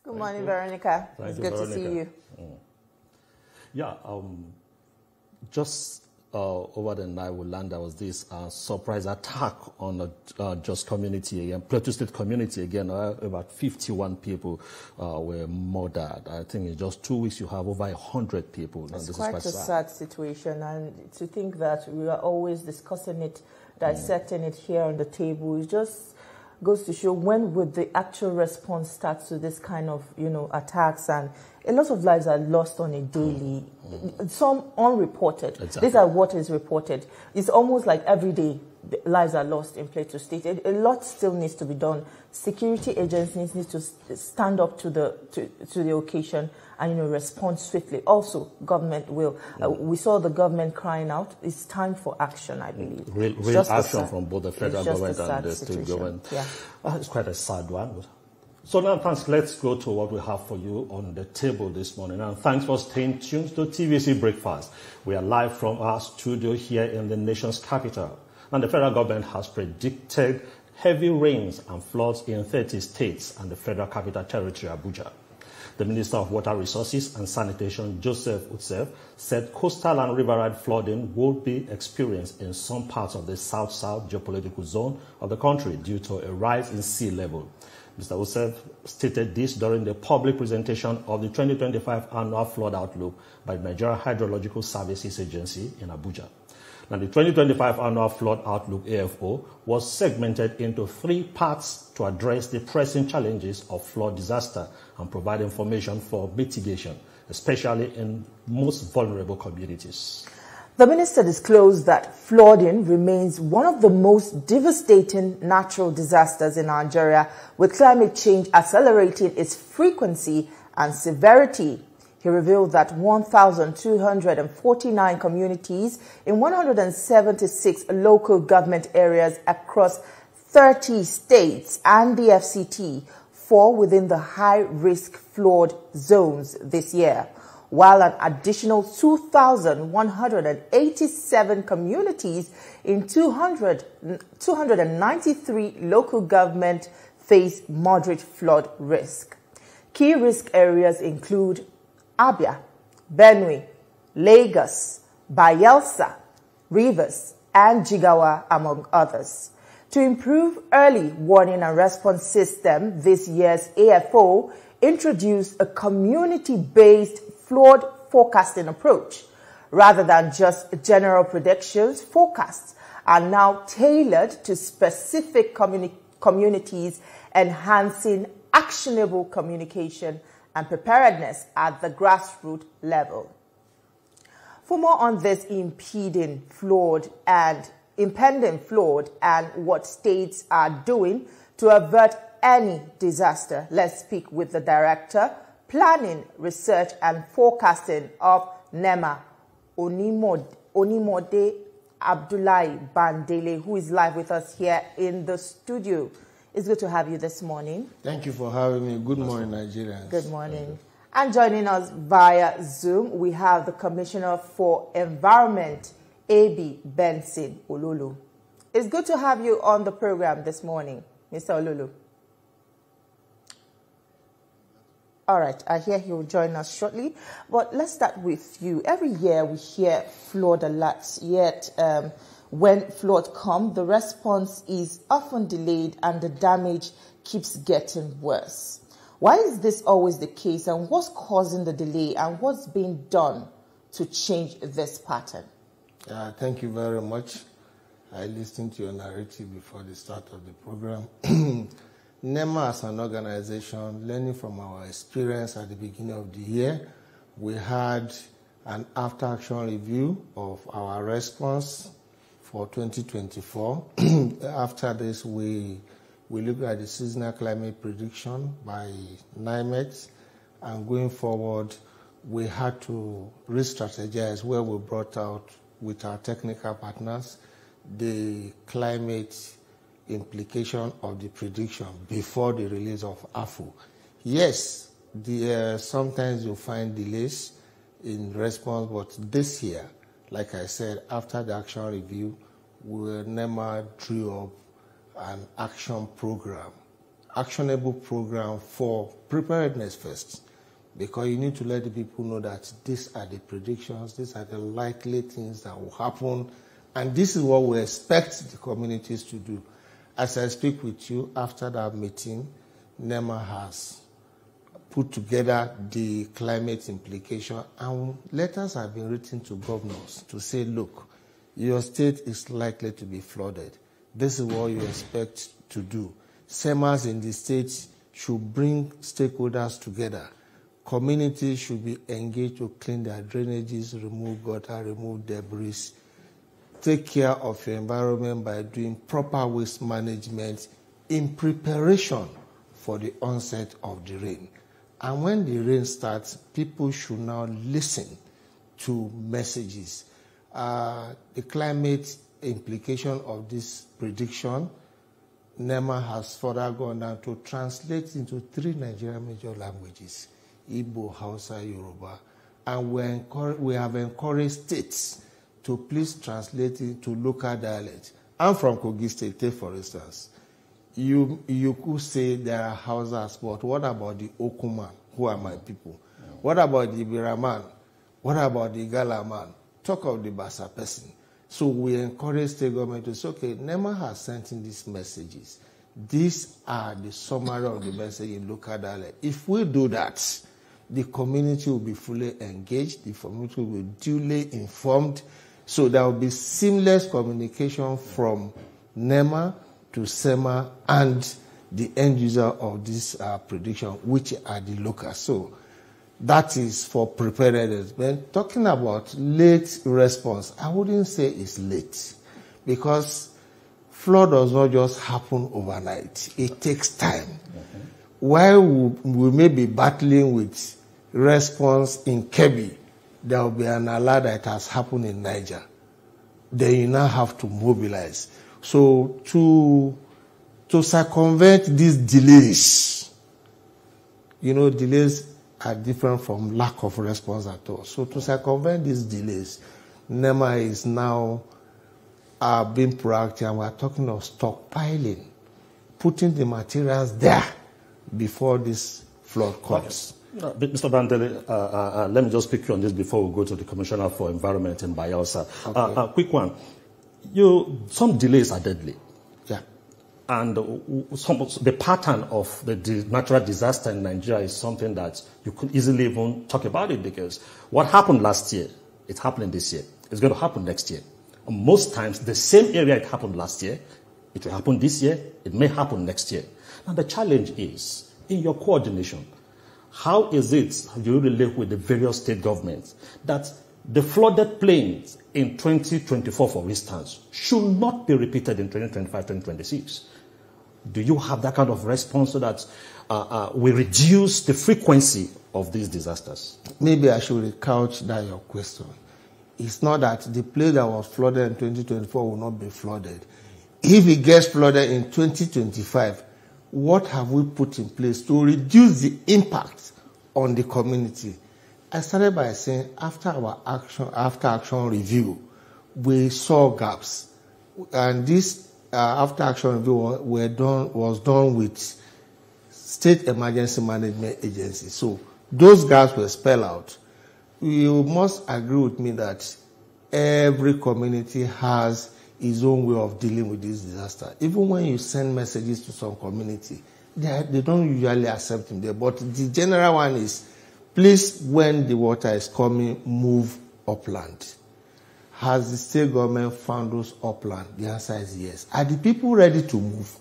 Good morning, Veronica. It's good to see you. Yeah, just over the night we learned there was this surprise attack on the Just community again, Plateau State community again. About 51 people were murdered. I think in just 2 weeks you have over 100 people. It's quite a sad situation, and to think that we are always discussing it, dissecting it here on the table, it just goes to show when would the actual response start to this kind of, attacks, and a lot of lives are lost on a daily, some unreported. Exactly. These are what is reported. It's almost like every day lives are lost in Plateau State. A lot still needs to be done. Security agencies need to stand up to the occasion and respond swiftly. Also, government will. We saw the government crying out. It's time for action, I believe. Real action from both the federal government and the state government. Yeah. It's quite a sad one. So now, thanks. Let's go to what we have for you on the table this morning. And thanks for staying tuned to TVC Breakfast. We are live from our studio here in the nation's capital. And the federal government has predicted heavy rains and floods in 30 states and the Federal Capital Territory, Abuja. The Minister of Water Resources and Sanitation, Joseph Utsef, said coastal and riverine flooding will be experienced in some parts of the south-south geopolitical zone of the country due to a rise in sea level. Mr. Utsef stated this during the public presentation of the 2025 Annual Flood Outlook by the Nigeria Hydrological Services Agency in Abuja. Now, the 2025 Annual Flood Outlook AFO was segmented into 3 parts to address the pressing challenges of flood disaster and provide information for mitigation, especially in most vulnerable communities. The minister disclosed that flooding remains one of the most devastating natural disasters in Nigeria, with climate change accelerating its frequency and severity. He revealed that 1,249 communities in 176 local government areas across 30 states and the FCT fall within the high-risk flood zones this year, while an additional 2,187 communities in 293 local government face moderate flood risk. Key risk areas include Abia, Benue, Lagos, Bayelsa, Rivers, and Jigawa, among others. To improve early warning and response system, this year's AFO introduced a community-based flood forecasting approach. Rather than just general predictions, forecasts are now tailored to specific communities, enhancing actionable communication and preparedness at the grassroots level. For more on this impending flood and what states are doing to avert any disaster, let's speak with the Director, Planning, Research and Forecasting of NEMA, Onimode Abdullahi Bandele, who is live with us here in the studio. It's good to have you this morning. Thank you for having me. Good morning, Nigerians. Good morning. And joining us via Zoom, we have the Commissioner for Environment, A.B. Benson Ololo. It's good to have you on the program this morning, Mr. Ololo. All right, I hear he will join us shortly, but let's start with you. Every year we hear flood alerts, yet when flood comes, the response is often delayed and the damage keeps getting worse. Why is this always the case, and what's causing the delay, and what's being done to change this pattern? Thank you very much. I listened to your narrative before the start of the program. NEMA as an organization, learning from our experience at the beginning of the year, we had an after-action review of our response for 2024. After this, we looked at the seasonal climate prediction by NIMET, and going forward, we had to re-strategize where we brought out with our technical partners the climate implication of the prediction before the release of AFU. Yes, sometimes you find delays in response, but this year, like I said, after the action review, NEMA drew up an action program actionable program for preparedness first, because you need to let the people know that these are the predictions, these are the likely things that will happen, and this is what we expect the communities to do. As I speak with you, after that meeting, NEMA has put together the climate implication, and letters have been written to governors to say, look, your state is likely to be flooded. This is what you expect to do. SEMAs in the state should bring stakeholders together. Communities should be engaged to clean their drainages, remove gutter, remove debris. Take care of your environment by doing proper waste management in preparation for the onset of the rain. And when the rain starts, people should now listen to messages. The climate implication of this prediction, NEMA has further gone down to translate into 3 Nigerian major languages: Igbo, Hausa, Yoruba. And we have encouraged states to please translate it to local dialect. I'm from Kogi State, take for instance. You could say there are Hausas, but what about the Okuman, who are my people? Yeah. What about the Ibiraman? What about the Galaman? Talk of the Basa person. So we encourage state government to say, okay, NEMA has sent in these messages. These are the summary of the message in local dialect. If we do that, the community will be fully engaged, the community will be duly informed, so there will be seamless communication from NEMA to SEMA and the end user of this prediction, which are the locals. So that is for preparedness. When talking about late response, I wouldn't say it's late, because flood does not just happen overnight. It takes time. Mm-hmm. While we may be battling with response in Kebbi, there will be an alert that has happened in Niger. Then you now have to mobilize. So to circumvent these delays, delays are different from lack of response at all. So to circumvent these delays, NEMA is now being proactive, and we're talking of stockpiling, putting the materials there before this flood comes. Okay. Mr. Bandele, let me just pick you on this before we go to the Commissioner for Environment in Bayelsa. Okay. Quick one. Some delays are deadly. Yeah. And the pattern of the natural disaster in Nigeria is something that you could easily even talk about it, because what happened last year, it's happening this year. It's going to happen next year. And most times, the same area it happened last year, it will happen this year, it may happen next year. Now the challenge is, in your coordination, how is it you relate with the various state governments that the flooded plains in 2024, for instance, should not be repeated in 2025, 2026? Do you have that kind of response so that we reduce the frequency of these disasters? Maybe I should recouch that your question. It's not that the place that was flooded in 2024 will not be flooded. If it gets flooded in 2025, what have we put in place to reduce the impact on the community? I started by saying after our action review, we saw gaps, and this after action review was done with state emergency management agencies. So those gaps were spelled out. You must agree with me that every community has its own way of dealing with this disaster. Even when you send messages to some community, they don't usually accept them there. But the general one is, please, when the water is coming, move upland. Has the state government found those upland? The answer is yes. Are the people ready to move?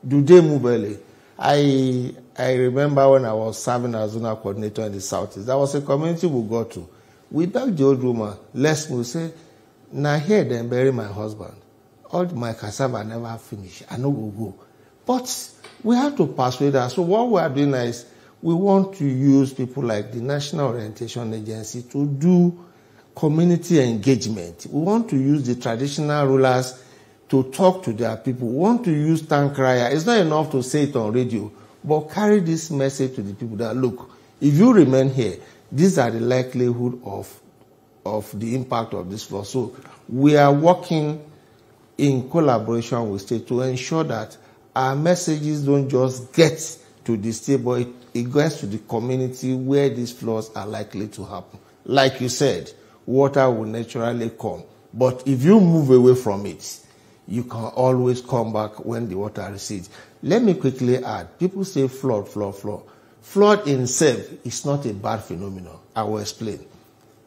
Do they move early? I remember when I was serving as zonal coordinator in the Southeast, there was a community we got to. We begged the old woman, let's move. Say, now here then bury my husband. All my cassava never finish. I know we'll go. But we have to persuade her. So what we are doing is, we want to use people like the National Orientation Agency to do community engagement. We want to use the traditional rulers to talk to their people. We want to use town crier. It's not enough to say it on radio, but carry this message to the people that, look, if you remain here, these are the likelihood of the impact of this flood. So we are working in collaboration with state to ensure that our messages don't just get to the state, but it gets to the community where these floods are likely to happen. Like you said, water will naturally come. But if you move away from it, you can always come back when the water recedes. Let me quickly add, people say flood, flood, flood. Flood in itself is not a bad phenomenon. I will explain.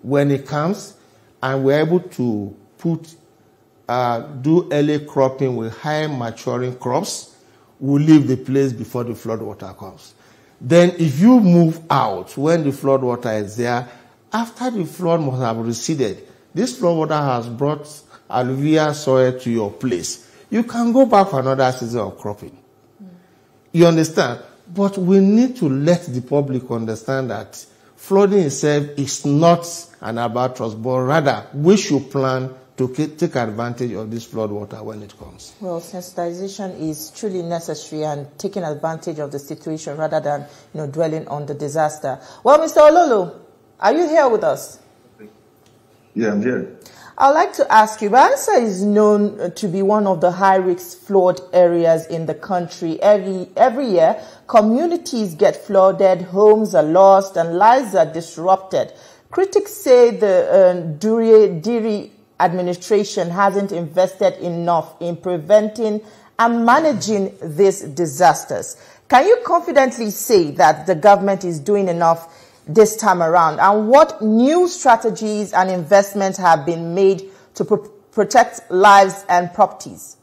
When it comes and we're able to do early cropping with high maturing crops, we'll leave the place before the flood water comes. Then if you move out when the flood water is there, after the flood must have receded, this flood water has brought alluvial soil to your place. You can go back for another season of cropping. You understand? But we need to let the public understand that flooding itself is not an albatross, but rather we should plan to take advantage of this flood water when it comes. Well, sensitization is truly necessary and taking advantage of the situation rather than dwelling on the disaster. Well, Mr. Ololo, are you here with us? Yeah, I'm here. I'd like to ask you, Bayelsa is known to be one of the high-risk flood areas in the country. Every year, communities get flooded, homes are lost, and lives are disrupted. Critics say the Diri administration hasn't invested enough in preventing and managing these disasters. Can you confidently say that the government is doing enough this time around? And what new strategies and investments have been made to protect lives and properties?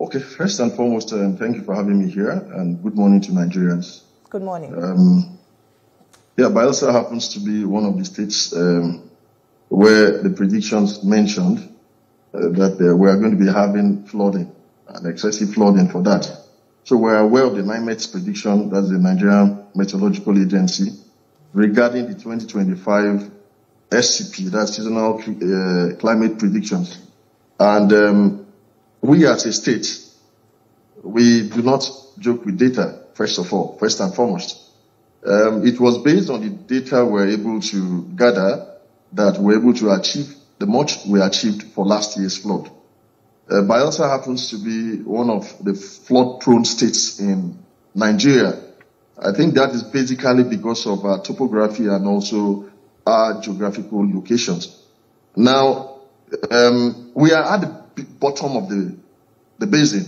Okay, first and foremost, thank you for having me here, and good morning to Nigerians. Good morning. Bayelsa happens to be one of the states where the predictions mentioned that we are going to be having flooding, and excessive flooding for that. So we're aware of the NIMET's prediction, that's the Nigerian Meteorological Agency, regarding the 2025 SCP, that's seasonal climate predictions. And we as a state, we do not joke with data, first and foremost. It was based on the data we're able to gather that we're able to achieve the much we achieved for last year's flood. Bayelsa happens to be one of the flood-prone states in Nigeria. I think that is basically because of our topography and also our geographical locations. Now, we are at the bottom of the basin.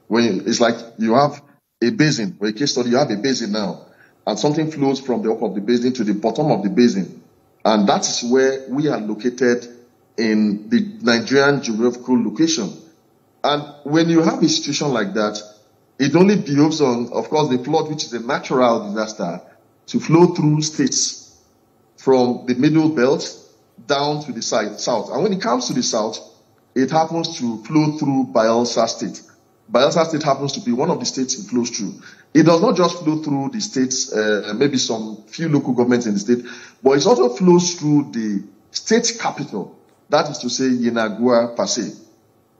It's like you have a basin, for a case study, you have a basin now, and something flows from the top of the basin to the bottom of the basin. And that is where we are located in the Nigerian geographical location. And when you have a situation like that, it only behoves on, of course, the flood, which is a natural disaster, to flow through states from the middle belt down to the south. And when it comes to the south, it happens to flow through Bayelsa State. Bayelsa State happens to be one of the states it flows through. It does not just flow through the states, maybe some few local governments in the state, but it also flows through the state capital, that is to say, Yenagoa per se.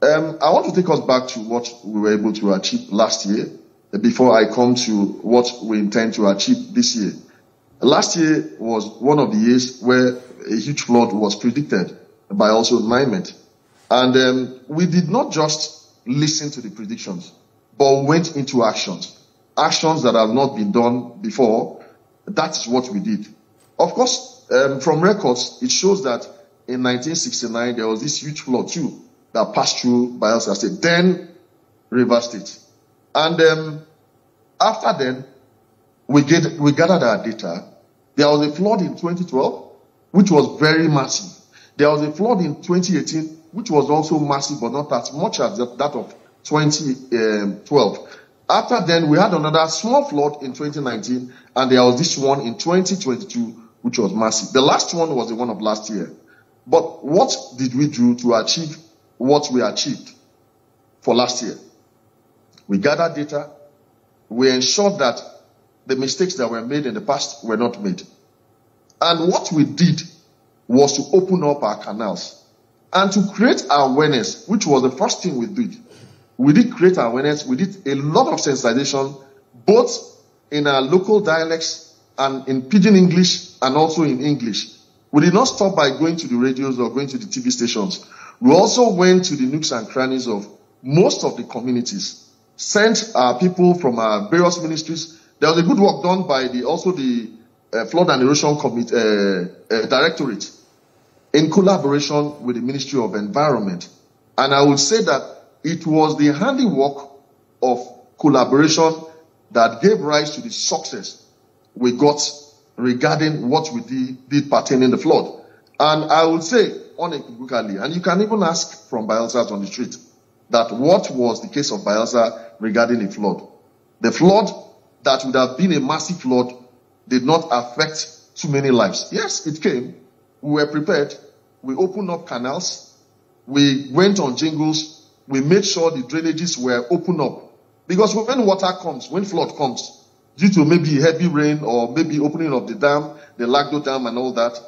I want to take us back to what we were able to achieve last year before I come to what we intend to achieve this year. Last year was one of the years where a huge flood was predicted by also NIMET. And we did not just listen to the predictions, but went into actions that have not been done before. That is what we did. Of course, from records, it shows that in 1969, there was this huge flood too that passed through Bayelsa State, then Rivers State. And after then, we gathered our data. There was a flood in 2012, which was very massive. There was a flood in 2018, which was also massive, but not as much as that of 2012. After then, we had another small flood in 2019, and there was this one in 2022, which was massive. The last one was the one of last year. But what did we do to achieve what we achieved for last year? We gathered data. We ensured that the mistakes that were made in the past were not made. And what we did was to open up our canals and to create awareness, which was the first thing we did. We did create awareness. We did a lot of sensitization, both in our local dialects and in Pidgin English and also in English. We did not stop by going to the radios or going to the TV stations. We also went to the nooks and crannies of most of the communities, sent people from various ministries. There was a good work done by the Flood and Erosion Directorate in collaboration with the Ministry of Environment. And I would say that it was the handiwork of collaboration that gave rise to the success we got regarding what we did pertaining the flood. And I would say unequivocally, and you can even ask from Bayelsas on the street, that what was the case of Bayelsa regarding the flood? The flood that would have been a massive flood did not affect too many lives. Yes, it came. We were prepared. We opened up canals. We went on jingles. We made sure the drainages were opened up. Because when water comes, when flood comes, due to maybe heavy rain or maybe opening of the dam, the Lagdo Dam and all that,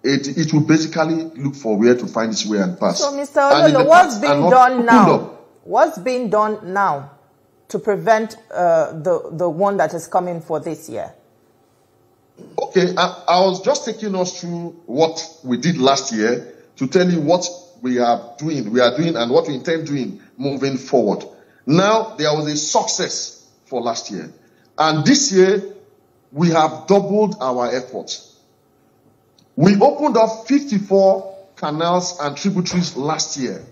it will basically look for where to find its way and pass. So, Mr. Ololo, what's being done now? What's being done now to prevent the one that is coming for this year? Okay, I was just taking us through what we did last year to tell you what we are doing, and what we intend doing moving forward. Now, there was a success for last year. And this year, we have doubled our efforts. We opened up 54 canals and tributaries last year.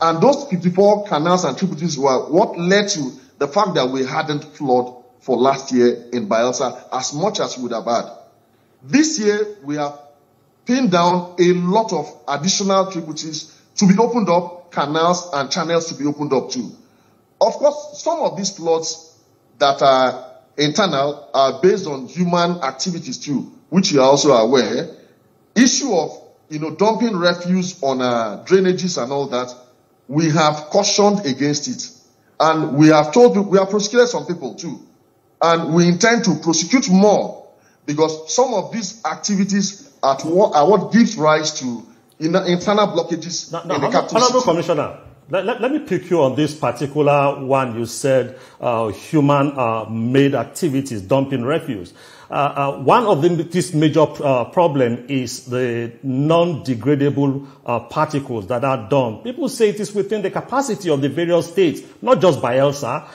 And those 54 canals and tributaries were what led to the fact that we hadn't flood for last year in Bayelsa as much as we would have had. This year, we have pinned down a lot of additional tributaries to be opened up, canals and channels to be opened up too. Of course, some of these floods that are internal are based on human activities too, which you are also aware. Issue of, dumping refuse on drainages and all that, we have cautioned against it. And we have prosecuted some people too. And we intend to prosecute more because some of these activities are what gives rise to internal blockages in the capital city. Honorable Commissioner, let me pick you on this particular one. You said human-made activities, dumping refuse. One of this major problem is the non-degradable particles that are dumped. People say it is within the capacity of the various states, not just Bayelsa,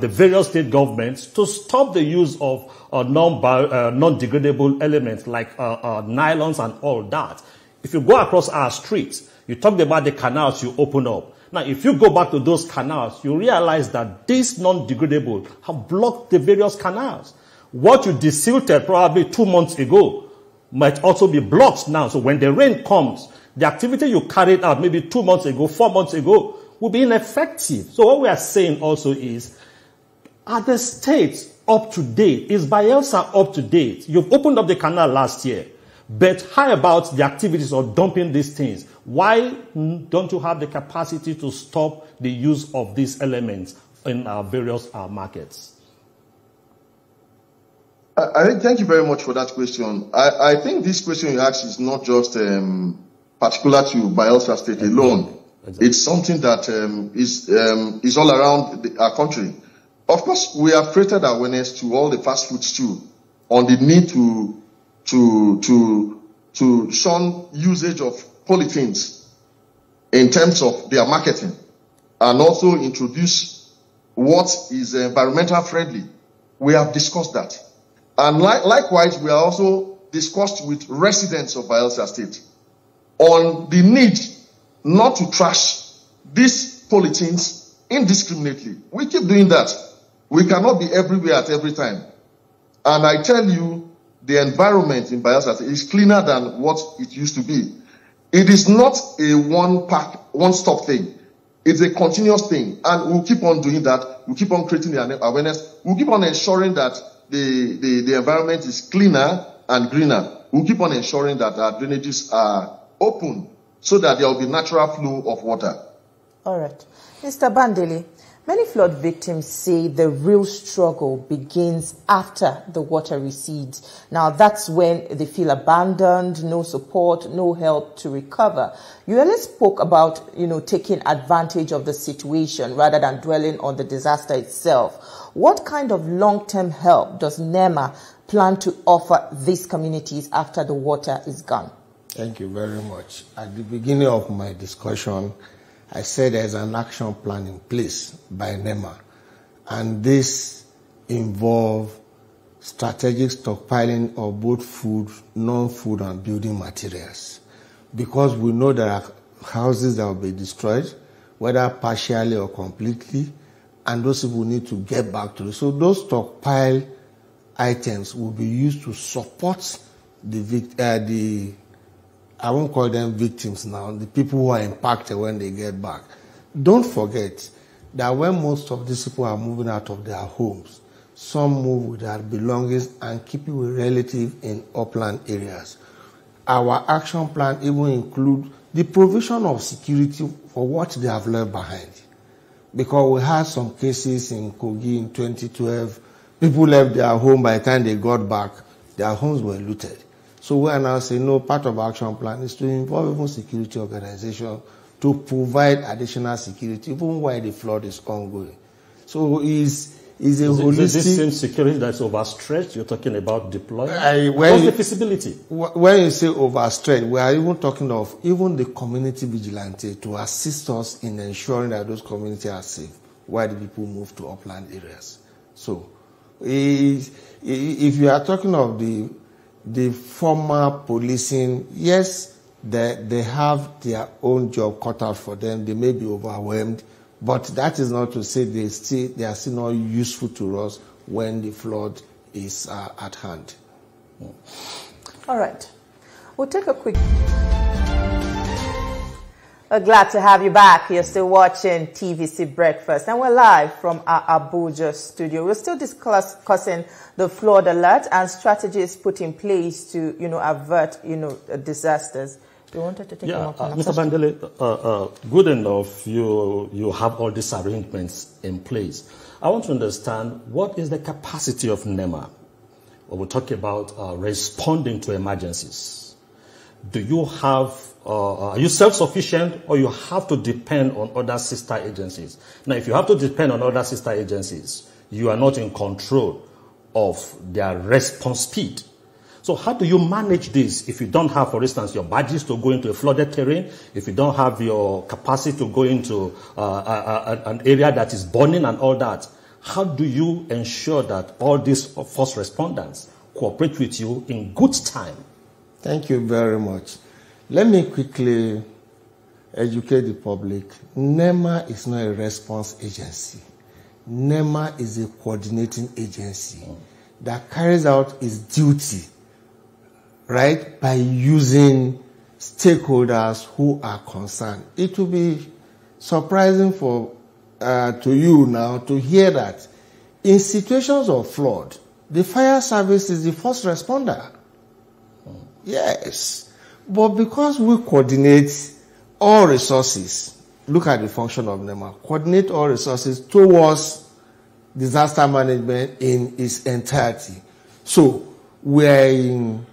the various state governments, to stop the use of non-degradable elements like nylons and all that. If you go across our streets, you talked about the canals you open up. Now, if you go back to those canals, you realize that these non-degradable have blocked the various canals. What you desilted probably 2 months ago might also be blocked now. So when the rain comes, the activity you carried out maybe 2 months ago, 4 months ago, will be ineffective. So what we are saying also is, are the states up to date? Is Bayelsa up to date? You've opened up the canal last year. But how about the activities of dumping these things? Why don't you have the capacity to stop the use of these elements in our various markets? Thank you very much for that question. I think this question you asked is not just particular to Bayelsa State alone. Exactly. It's something that is all around our country. Of course, we have created awareness to all the fast foods too on the need to shun usage of polythenes in terms of their marketing, and also introduce what is environmental friendly. We have discussed that. And likewise, we are also discussed with residents of Bayelsa State on the need not to trash these polythenes indiscriminately. We keep doing that. We cannot be everywhere at every time. And I tell you, the environment in Bayelsa State is cleaner than what it used to be. It is not a one-stop thing. It's a continuous thing. And we'll keep on doing that. We'll keep on creating the awareness. We'll keep on ensuring that the environment is cleaner and greener. We'll keep on ensuring that our drainages are open so that there will be natural flow of water. All right. Mr. Bandele, many flood victims say the real struggle begins after the water recedes. Now, that's when they feel abandoned, no support, no help to recover. You earlier spoke about, taking advantage of the situation rather than dwelling on the disaster itself. What kind of long-term help does NEMA plan to offer these communities after the water is gone? Thank you very much. At the beginning of my discussion, I said there's an action plan in place by NEMA, and this involves strategic stockpiling of both food, non-food, and building materials. Because we know there are houses that will be destroyed, whether partially or completely, and those people need to get back to it. So those stockpile items will be used to support I won't call them victims now, the people who are impacted when they get back. Don't forget that when most of these people are moving out of their homes, some move with their belongings and keep it with relatives in upland areas. Our action plan even includes the provision of security for what they have left behind. Because we had some cases in Kogi in 2012, people left their home, by the time they got back, their homes were looted. So we are now saying, no, part of our action plan is to involve even security organizations to provide additional security, even while the flood is ongoing. So is a holistic... Is this same security that's overstretched? You're talking about deployment? What's the feasibility? When you say overstretched, we are even talking of even the community vigilante to assist us in ensuring that those communities are safe while the people move to upland areas. So if you are talking of the former policing, yes, they have their own job cut out for them. They may be overwhelmed, but that is not to say they are still not useful to us when the flood is at hand. All right. We'll take a quick... We're glad to have you back. You're still watching TVC Breakfast, and we're live from our Abuja studio. We're still discussing the flood alert and strategies put in place to, avert, disasters. You wanted to take a more Mr. Bandele, good enough. You have all these arrangements in place. I want to understand, what is the capacity of NEMA when we talk about responding to emergencies? Do you have, are you self-sufficient, or you have to depend on other sister agencies? Now, if you have to depend on other sister agencies, you are not in control of their response speed. So how do you manage this if you don't have, for instance, your badges to go into a flooded terrain, if you don't have your capacity to go into an area that is burning and all that? How do you ensure that all these first responders cooperate with you in good time? Thank you very much. Let me quickly educate the public. NEMA is not a response agency. NEMA is a coordinating agency that carries out its duty, right, by using stakeholders who are concerned. It will be surprising to you now to hear that in situations of flood, the fire service is the first responder. Yes. But because we coordinate all resources, look at the function of NEMA, coordinate all resources towards disaster management in its entirety. So we are in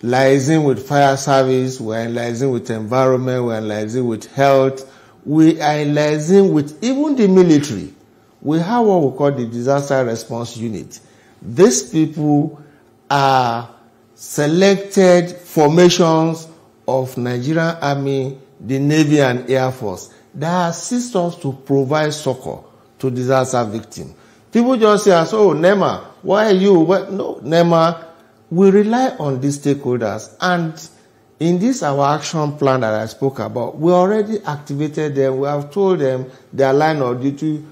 liaising with fire service, we are in liaising with environment, we are in liaising with health, we are in liaising with even the military. We have what we call the disaster response unit. These people are selected formations of Nigerian Army, the Navy, and Air Force that assist us to provide succor to disaster victims. People just say, oh, NEMA, why are you? Well, no, NEMA, we rely on these stakeholders. And in this, our action plan that I spoke about, we already activated them. We have told them their line of duty.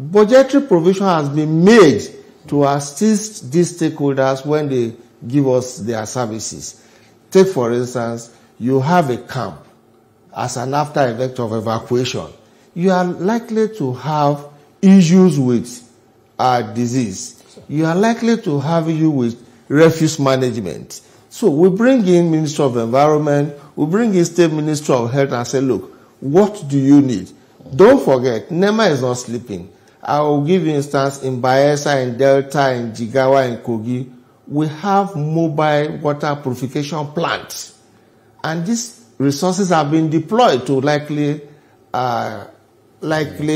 Budgetary provision has been made to assist these stakeholders when they give us their services. Take, for instance, you have a camp as an after effect of evacuation. You are likely to have issues with disease. You are likely to have issues with refuse management. So we bring in Minister of Environment, we bring in State Minister of Health and say, look, what do you need? Don't forget, NEMA is not sleeping. I will give you instance in Bayelsa, in Delta, in Jigawa, in Kogi. We have mobile water purification plants. And these resources have been deployed to likely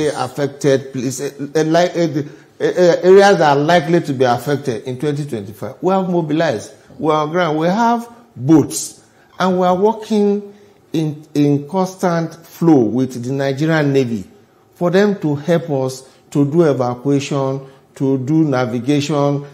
affected places, areas that are likely to be affected in 2025. We have mobilized. We are on ground. We have boats. And we are working in constant flow with the Nigerian Navy for them to help us to do evacuation, to do navigation.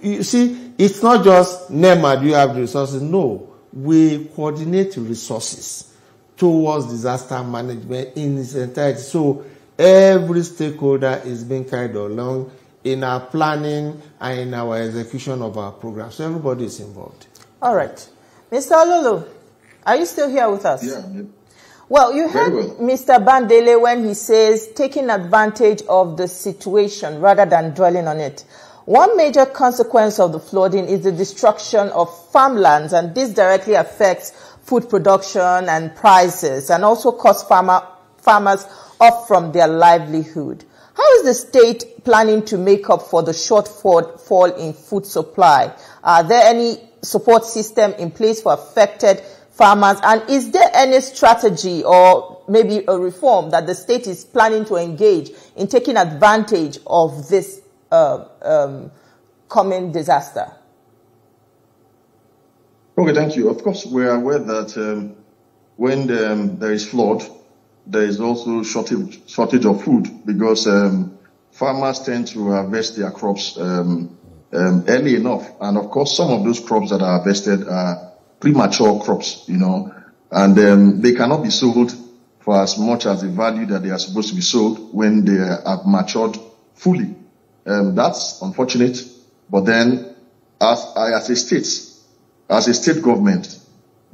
You see, it's not just NEMA, do you have the resources? No, we coordinate resources towards disaster management in its entirety. So every stakeholder is being carried along in our planning and in our execution of our program. So everybody is involved. All right. Mr. Ololo, are you still here with us? Yeah. Well, you heard Mr. Bandele when he says taking advantage of the situation rather than dwelling on it. One major consequence of the flooding is the destruction of farmlands, and this directly affects food production and prices, and also cuts farmers off from their livelihood. How is the state planning to make up for the shortfall in food supply? Are there any support system in place for affected farmers? And is there any strategy or maybe a reform that the state is planning to engage in taking advantage of this coming disaster? Okay, thank you. Of course, we are aware that when there is flood, there is also shortage of food, because farmers tend to harvest their crops early enough. And of course, some of those crops that are harvested are premature crops, and they cannot be sold for as much as the value that they are supposed to be sold when they have matured fully. That's unfortunate. But then, as a state government,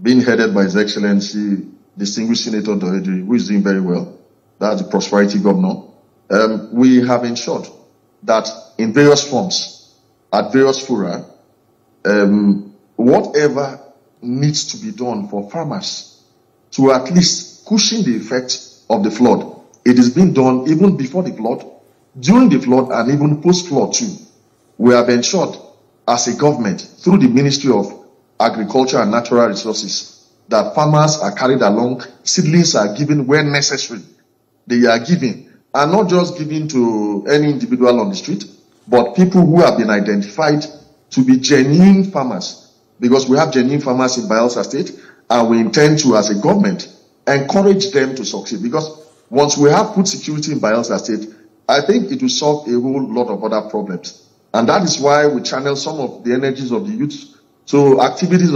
being headed by His Excellency, Distinguished Senator Doedri, who is doing very well, that's the prosperity governor, we have ensured that in various forms, at various fora, whatever needs to be done for farmers to at least cushion the effect of the flood, it is being done even before the flood, during the flood, and even post-flood too. We have ensured as a government, through the Ministry of Agriculture and Natural Resources, that farmers are carried along, seedlings are given where necessary. They are given, and not just given to any individual on the street, but people who have been identified to be genuine farmers, because we have genuine farmers in Bayelsa State, and we intend to, as a government, encourage them to succeed. Because once we have food security in Bayelsa State, I think it will solve a whole lot of other problems. And that is why we channel some of the energies of the youth to activities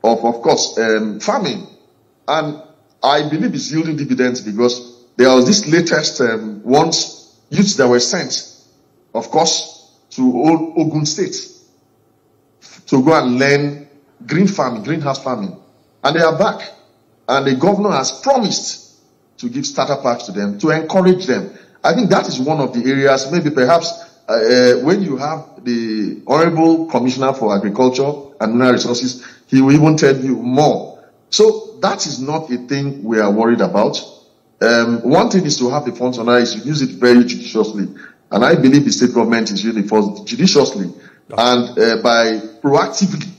of course, farming. And I believe it's yielding dividends, because there was this latest youths that were sent, of course, to Ogun State to go and learn green farming, greenhouse farming. And they are back. And the governor has promised to give starter packs to them, to encourage them. I think that is one of the areas, maybe perhaps when you have the Honorable Commissioner for Agriculture and Mineral Resources, he will even tell you more. So that is not a thing we are worried about. One thing is to have the funds on us, use it very judiciously. And I believe the state government is using the funds judiciously. And by proactively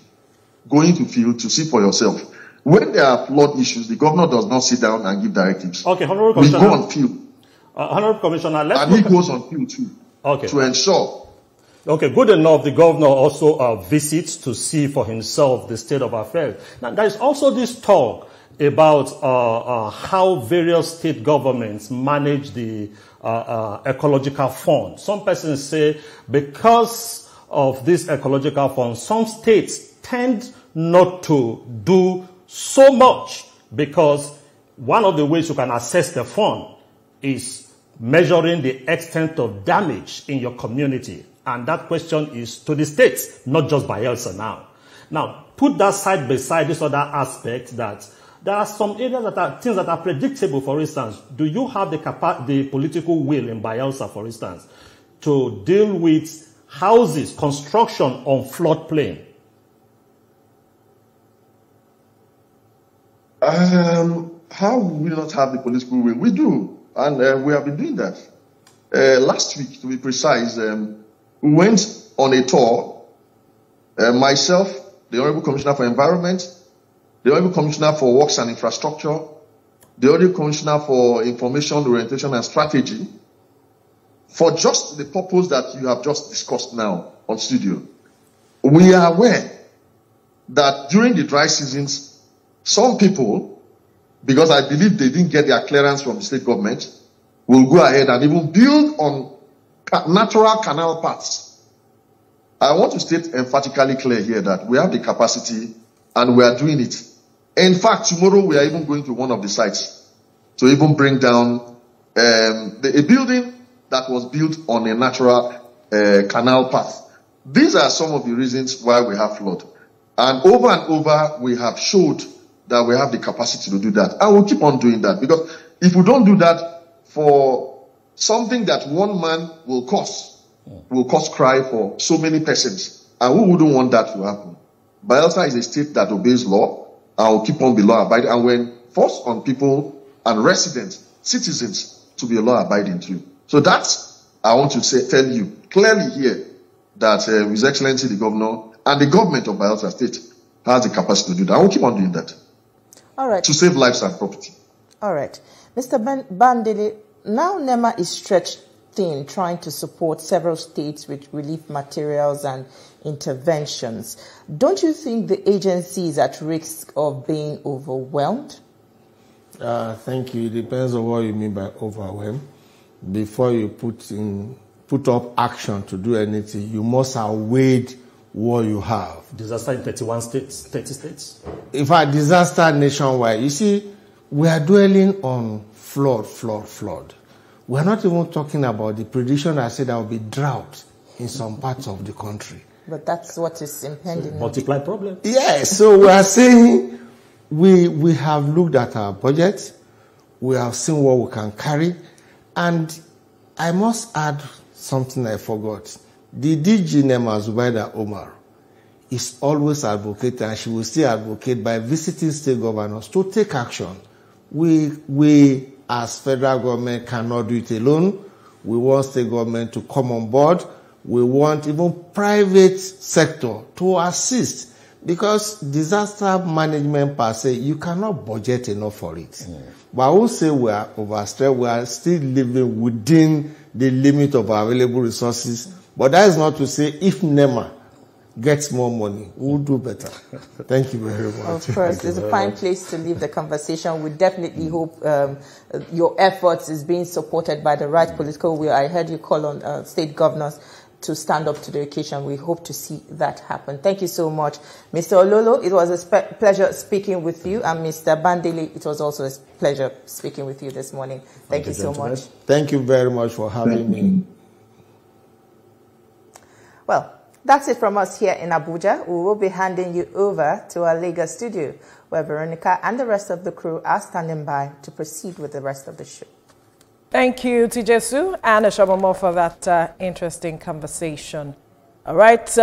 going to field to see for yourself. When there are flood issues, the governor does not sit down and give directives. Okay, Honorable Commissioner. We go on field. Honorable Commissioner, and he goes on field too. Okay. To ensure. Okay, good enough. The governor also visits to see for himself the state of affairs. Now, there is also this talk about how various state governments manage the ecological fund. Some persons say because of this ecological fund, some states tend not to do so much, because one of the ways you can assess the fund is measuring the extent of damage in your community. And that question is to the states, not just Bayelsa now. Now, put that side by side this other aspect, that there are some areas that are things that are predictable. For instance, do you have the political will in Bayelsa, for instance, to deal with houses, construction on floodplain? How will we not have the political will? We do. And we have been doing that. Last week, to be precise, we went on a tour. Myself, the Honorable Commissioner for Environment, the Honorable Commissioner for Works and Infrastructure, the Honorable Commissioner for Information, Orientation and Strategy, for just the purpose that you have just discussed now on studio. We are aware that during the dry seasons, some people because I believe they didn't get their clearance from the state government, will go ahead and even build on natural canal paths. I want to state emphatically clear here that we have the capacity and we are doing it. In fact, tomorrow we are even going to one of the sites to even bring down a building that was built on a natural canal path. These are some of the reasons why we have flood. And over, we have showed that we have the capacity to do that. And we'll keep on doing that, because if we don't do that for something that one man will cause cry for so many persons, and we wouldn't want that to happen. Bayelsa is a state that obeys law and will keep on be law abiding, and when forced on people and residents, citizens, to be law abiding too. So that's, I want to tell you clearly here that His Excellency the Governor and the government of Bayelsa State has the capacity to do that. I will keep on doing that. All right. To save lives and property. All right. Mr. Bandele, now NEMA is stretched thin, trying to support several states with relief materials and interventions. Don't you think the agency is at risk of being overwhelmed? Thank you. It depends on what you mean by overwhelmed. Before you put up action to do anything, you must have weighed what you have. Disaster in 31 states, 30 states? In fact, disaster nationwide. You see, we are dwelling on flood. We are not even talking about the prediction that said there will be drought in some parts of the country. But that's what is impending. Multiply problem. Yes, so we are saying we have looked at our budget, we have seen what we can carry, and I must add something I forgot. The DG NEMA, Zubaida Omar, is always advocating, and she will still advocate by visiting state governors to take action. We as federal government cannot do it alone. We want state government to come on board. We want even private sector to assist, because disaster management per se, you cannot budget enough for it. But I won't say we are overstretched. We are still living within the limit of our available resources. But that is not to say if NEMA gets more money, we'll do better. Thank you very much. Of course, it's a fine place to leave the conversation. We definitely hope your efforts is being supported by the right political will. I heard you call on state governors to stand up to the occasion. We hope to see that happen. Thank you so much, Mr. Ololo. It was a pleasure speaking with you. And Mr. Bandele, it was also a pleasure speaking with you this morning. Thank you so much. Thank you very much for having me. Well, that's it from us here in Abuja. We will be handing you over to our Lagos studio, where Veronica and the rest of the crew are standing by to proceed with the rest of the show. Thank you, Tijesu and Ashabomo, for that interesting conversation. All right.